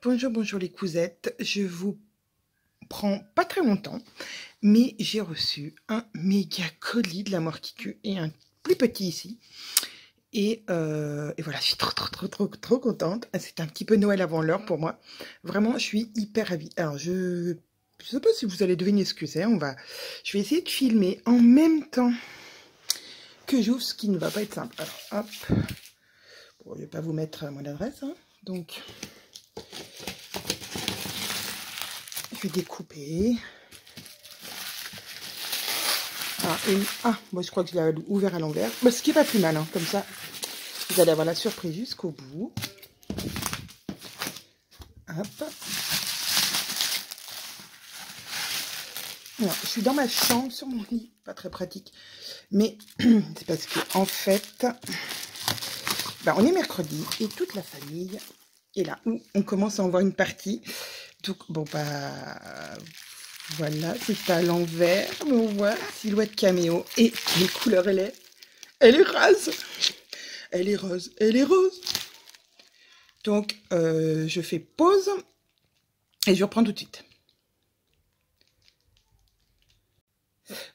Bonjour, bonjour les cousettes. Je vous prends pas très longtemps, mais j'ai reçu un méga colis de la mort qui tue et un plus petit ici. Et voilà, je suis trop contente. C'est un petit peu Noël avant l'heure pour moi. Vraiment, je suis hyper ravie. Alors, je sais pas si vous allez deviner ce que c'est. Je vais essayer de filmer en même temps que j'ouvre, ce qui ne va pas être simple. Alors, hop. Bon, je vais pas vous mettre mon adresse, hein. Donc, je vais découper. Moi je crois que je l'ai ouvert à l'envers. Bah, ce qui est pas plus mal, hein. Comme ça, vous allez avoir la surprise jusqu'au bout. Hop. Alors, je suis dans ma chambre, sur mon lit. Pas très pratique. Mais c'est parce que, en fait, on est mercredi et toute la famille est là. Où on commence à en voir une partie. Donc, bon, voilà, c'est à l'envers. Mais on voit silhouette caméo. Et les couleurs, elle est rose. Elle est rose. Elle est rose. Donc, je fais pause. Et je reprends tout de suite.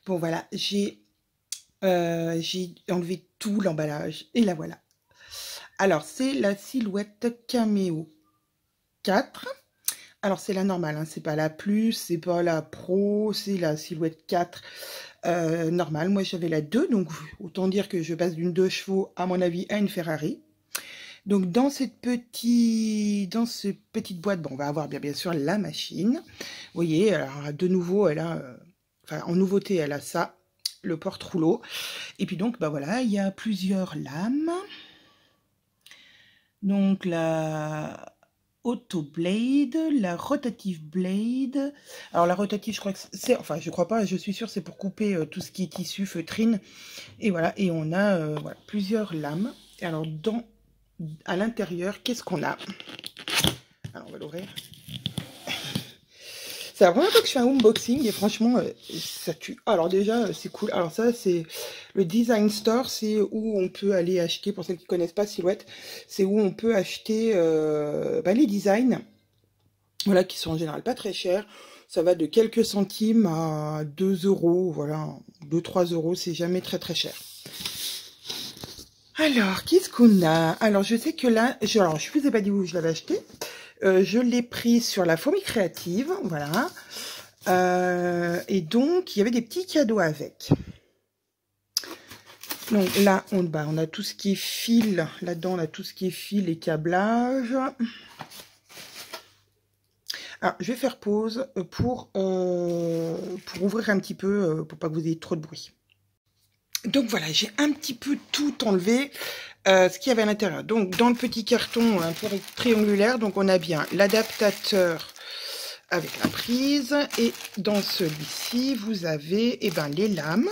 Bon, voilà, j'ai enlevé tout l'emballage. Et la voilà. Alors, c'est la silhouette Cameo 4. Alors, c'est la normale, hein, c'est pas la plus, c'est pas la pro, c'est la silhouette 4 normale. Moi, j'avais la 2, donc autant dire que je passe d'une 2 chevaux, à mon avis, à une Ferrari. Donc, dans cette petite boîte, on va avoir bien sûr la machine. Vous voyez, alors, de nouveau, elle a, en nouveauté, elle a ça, le porte-rouleau. Et puis donc, voilà, il y a plusieurs lames. Donc, la Auto Blade, la Rotative Blade. Alors, la rotative, je crois que c'est, enfin, je crois pas, je suis sûre, c'est pour couper tout ce qui est tissu, feutrine. Et voilà, et on a voilà, plusieurs lames. Et alors, à l'intérieur, qu'est-ce qu'on a? Alors, on va l'ouvrir. C'est la première fois que je fais un unboxing et franchement, ça tue. Alors déjà, c'est cool. Alors ça, c'est le Design Store. C'est où on peut aller acheter, pour ceux qui ne connaissent pas Silhouette, c'est où on peut acheter les designs. Voilà, qui sont en général pas très chers. Ça va de quelques centimes à 2 €. Voilà, 2-3 €. C'est jamais très cher. Alors, qu'est-ce qu'on a? Alors, je sais que là, je vous ai pas dit où je l'avais acheté. Je l'ai pris sur la Fourmi Créative, voilà. Et donc, il y avait des petits cadeaux avec. Donc là, on a tout ce qui est fil. Là-dedans, on a tout ce qui est fil et câblage. Alors, je vais faire pause pour ouvrir un petit peu, pour pas que vous ayez trop de bruit. Donc voilà, j'ai un petit peu tout enlevé. Ce qu'il y avait à l'intérieur. Donc, dans le petit carton un peu triangulaire, donc on a bien l'adaptateur avec la prise. Et dans celui-ci, vous avez les lames.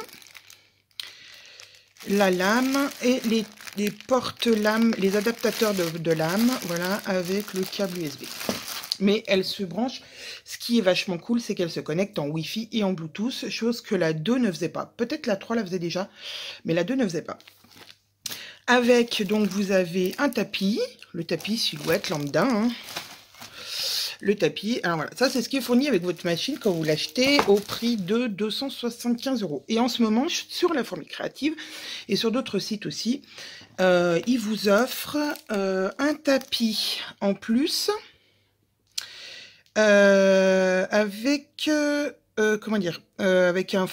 La lame et les porte-lames, les adaptateurs de lames, voilà, avec le câble USB. Mais elle se branche. Ce qui est vachement cool, c'est qu'elle se connecte en Wi-Fi et en Bluetooth, chose que la 2 ne faisait pas. Peut-être la 3 la faisait déjà, mais la 2 ne faisait pas. Avec, donc, vous avez un tapis, le tapis Silhouette lambda, hein. Le tapis, alors voilà, ça c'est ce qui est fourni avec votre machine quand vous l'achetez au prix de 275 €. Et en ce moment, sur la Fourmi Créative et sur d'autres sites aussi, ils vous offrent un tapis en plus avec, avec une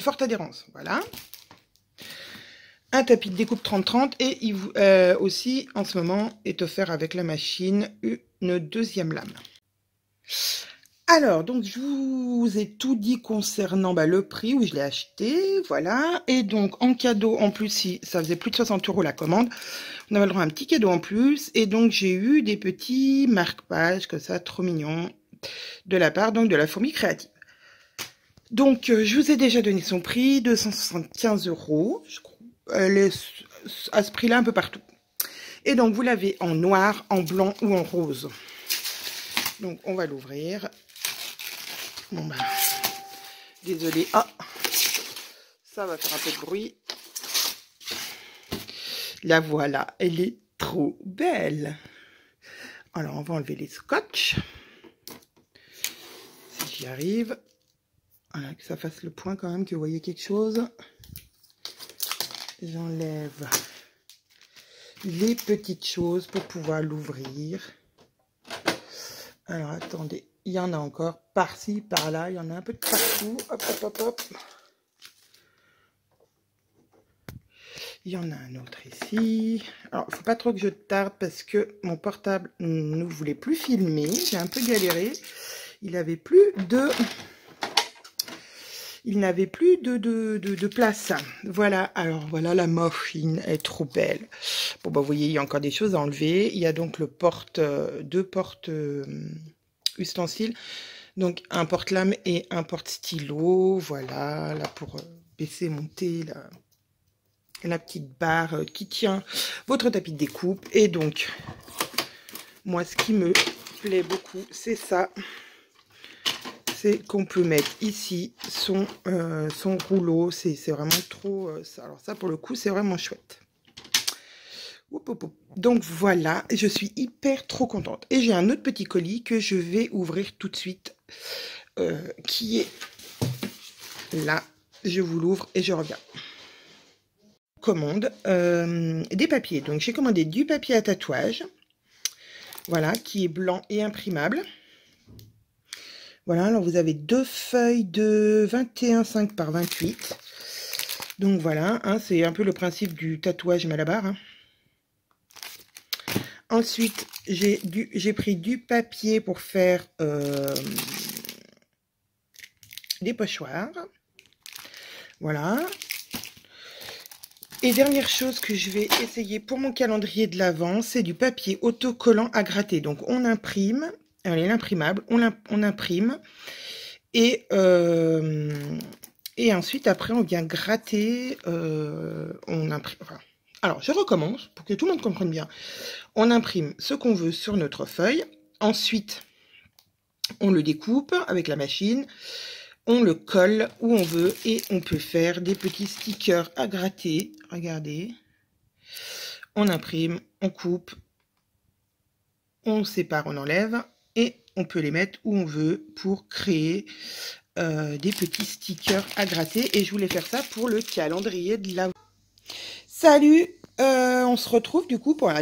forte adhérence, voilà. Un tapis de découpe 30-30 et il aussi, en ce moment, est offert avec la machine une deuxième lame. Alors, donc, je vous ai tout dit concernant le prix où je l'ai acheté, voilà. Et donc, en cadeau, en plus, si ça faisait plus de 60 € la commande, on avait le droit à un petit cadeau en plus. Et donc, j'ai eu des petits marque-pages, comme ça, trop mignons, de la part donc de la Fourmi Créative. Donc, je vous ai déjà donné son prix, 275 €, je crois. Elle est à ce prix-là un peu partout. Et donc, vous l'avez en noir, en blanc ou en rose. Donc, on va l'ouvrir. Bon, désolé. Ah, ça va faire un peu de bruit. La voilà. Elle est trop belle. Alors, on va enlever les scotch. Si j'y arrive. Voilà, que ça fasse le point quand même, que vous voyez quelque chose. J'enlève les petites choses pour pouvoir l'ouvrir. Alors, attendez. Il y en a encore par-ci, par-là. Il y en a un peu de partout. Hop, hop, hop, hop. Il y en a un autre ici. Alors, il ne faut pas trop que je tarde parce que mon portable ne voulait plus filmer. J'ai un peu galéré. Il n'avait plus de... Il n'avait plus de place. Voilà, alors voilà, la machine est trop belle. Bon, bah, vous voyez, il y a encore des choses à enlever. Il y a donc le deux portes ustensiles. Donc, un porte-lame et un porte-stylo. Voilà, là pour baisser, monter la petite barre qui tient votre tapis de découpe. Et donc, moi, ce qui me plaît beaucoup, c'est ça. C'est qu'on peut mettre ici son rouleau. C'est vraiment trop... alors ça, pour le coup, c'est vraiment chouette. Donc voilà, je suis hyper trop contente. Et j'ai un autre petit colis que je vais ouvrir tout de suite. Qui est là. Je vous l'ouvre et je reviens. Commande des papiers. Donc j'ai commandé du papier à tatouage. Voilà, qui est blanc et imprimable. Voilà, alors vous avez deux feuilles de 21,5 par 28. Donc voilà, hein, c'est un peu le principe du tatouage Malabar. Hein. Ensuite, j'ai pris du papier pour faire des pochoirs. Voilà. Et dernière chose que je vais essayer pour mon calendrier de l'Avent, c'est du papier autocollant à gratter. Donc on imprime. Elle est imprimable, on imprime et ensuite après on vient gratter, on imprime. Enfin, alors je recommence pour que tout le monde comprenne bien. On imprime ce qu'on veut sur notre feuille, ensuite on le découpe avec la machine, on le colle où on veut et on peut faire des petits stickers à gratter. Regardez, on imprime, on coupe, on sépare, on enlève. Et on peut les mettre où on veut pour créer des petits stickers à gratter. Et je voulais faire ça pour le calendrier de l'Avent. Salut, on se retrouve du coup pour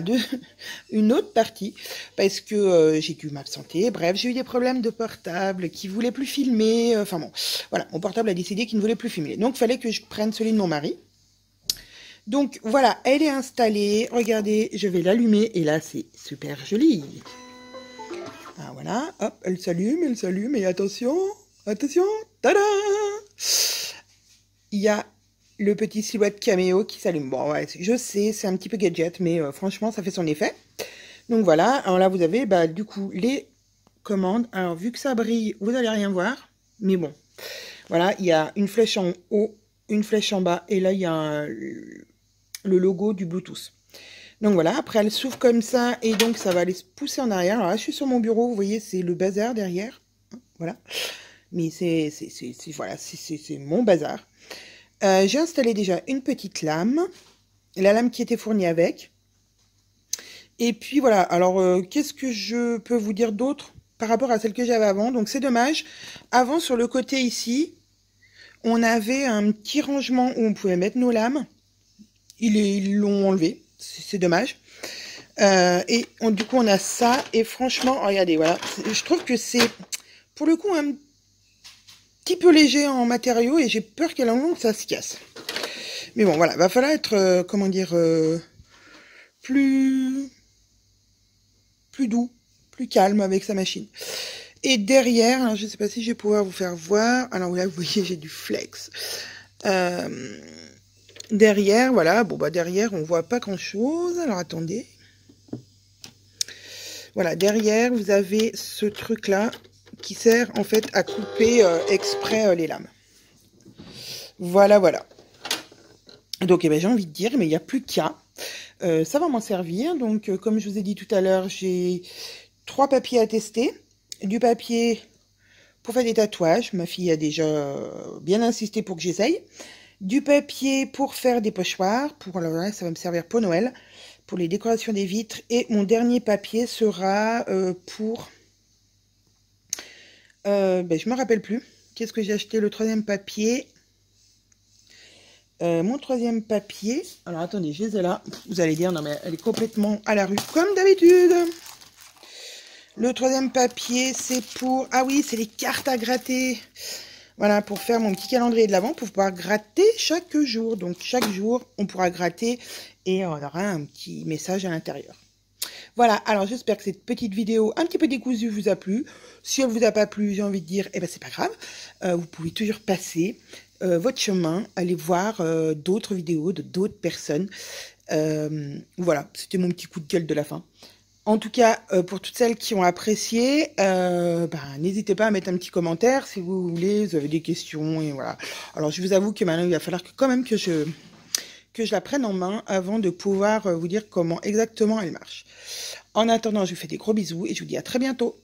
une autre partie. Parce que j'ai dû m'absenter. Bref, j'ai eu des problèmes de portable qui ne voulait plus filmer. Enfin bon, voilà, mon portable a décidé qu'il ne voulait plus filmer. Donc il fallait que je prenne celui de mon mari. Donc voilà, elle est installée. Regardez, je vais l'allumer. Et là, c'est super joli. Ah, voilà, hop, elle s'allume, et attention, attention, tada! Il y a le petit silhouette caméo qui s'allume. Bon, ouais, je sais, c'est un petit peu gadget, mais franchement, ça fait son effet. Donc voilà, alors là, vous avez, bah, du coup, les commandes. Alors, vu que ça brille, vous n'allez rien voir, mais bon. Voilà, il y a une flèche en haut, une flèche en bas, et là, il y a le logo du Bluetooth. Donc voilà, après elle s'ouvre comme ça et donc ça va aller se pousser en arrière. Alors là, je suis sur mon bureau, vous voyez, c'est le bazar derrière. Voilà. Mais c'est mon bazar. J'ai installé déjà une petite lame. La lame qui était fournie avec. Et puis voilà, alors qu'est-ce que je peux vous dire d'autre par rapport à celle que j'avais avant? Donc c'est dommage. Avant, sur le côté ici, on avait un petit rangement où on pouvait mettre nos lames. Ils l'ont enlevé. C'est dommage. Et du coup, on a ça. Et franchement, regardez, voilà. Je trouve que c'est, pour le coup, un petit peu léger en matériaux. Et j'ai peur qu'à la longue, ça se casse. Mais bon, voilà. Va falloir être, comment dire, plus doux, plus calme avec sa machine. Et derrière, alors, je ne sais pas si je vais pouvoir vous faire voir. Alors là, vous voyez, j'ai du flex. Derrière, voilà, bon bah derrière on voit pas grand chose. Alors attendez. Voilà, derrière vous avez ce truc là qui sert en fait à couper exprès les lames. Voilà, voilà. Donc eh ben, j'ai envie de dire, mais il n'y a plus qu'à. Ça va m'en servir. Donc comme je vous ai dit tout à l'heure, j'ai 3 papiers à tester. Du papier pour faire des tatouages. Ma fille a déjà bien insisté pour que j'essaye. Du papier pour faire des pochoirs, alors là, ça va me servir pour Noël, pour les décorations des vitres. Et mon dernier papier sera pour... je me rappelle plus. Qu'est-ce que j'ai acheté? Le troisième papier. Mon troisième papier. Alors attendez, je les ai là. Vous allez dire, non mais elle est complètement à la rue, comme d'habitude. Le troisième papier, c'est pour... Ah oui, c'est les cartes à gratter. Voilà, pour faire mon petit calendrier de l'Avent, pour pouvoir gratter chaque jour. Donc, chaque jour, on pourra gratter et on aura un petit message à l'intérieur. Voilà, alors j'espère que cette petite vidéo un petit peu décousue vous a plu. Si elle vous a pas plu, j'ai envie de dire, eh ben c'est pas grave. Vous pouvez toujours passer votre chemin, aller voir d'autres vidéos de d'autres personnes. Voilà, c'était mon petit coup de gueule de la fin. En tout cas, pour toutes celles qui ont apprécié, n'hésitez pas à mettre un petit commentaire si vous voulez, vous avez des questions, et voilà. Alors, je vous avoue que maintenant, il va falloir quand même que je la prenne en main avant de pouvoir vous dire comment exactement elle marche. En attendant, je vous fais des gros bisous et je vous dis à très bientôt.